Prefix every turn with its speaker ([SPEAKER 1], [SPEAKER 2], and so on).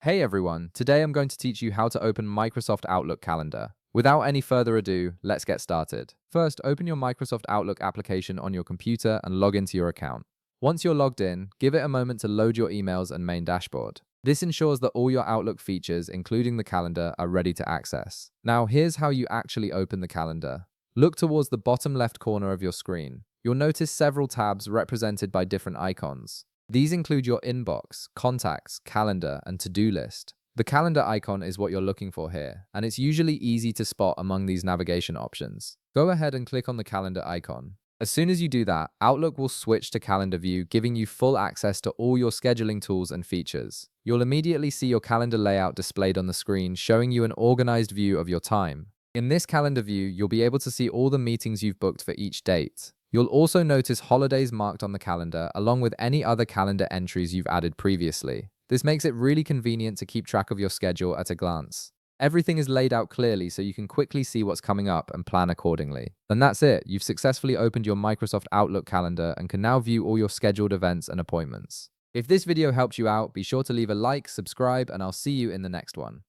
[SPEAKER 1] Hey everyone, today I'm going to teach you how to open Microsoft Outlook Calendar. Without any further ado, let's get started. First, open your Microsoft Outlook application on your computer and log into your account. Once you're logged in, give it a moment to load your emails and main dashboard. This ensures that all your Outlook features, including the calendar, are ready to access. Now, here's how you actually open the calendar. Look towards the bottom left corner of your screen. You'll notice several tabs represented by different icons. These include your inbox, contacts, calendar, and to-do list. The calendar icon is what you're looking for here, and it's usually easy to spot among these navigation options. Go ahead and click on the calendar icon. As soon as you do that, Outlook will switch to calendar view, giving you full access to all your scheduling tools and features. You'll immediately see your calendar layout displayed on the screen, showing you an organized view of your time. In this calendar view, you'll be able to see all the meetings you've booked for each date. You'll also notice holidays marked on the calendar, along with any other calendar entries you've added previously. This makes it really convenient to keep track of your schedule at a glance. Everything is laid out clearly so you can quickly see what's coming up and plan accordingly. And that's it. You've successfully opened your Microsoft Outlook calendar and can now view all your scheduled events and appointments. If this video helped you out, be sure to leave a like, subscribe, and I'll see you in the next one.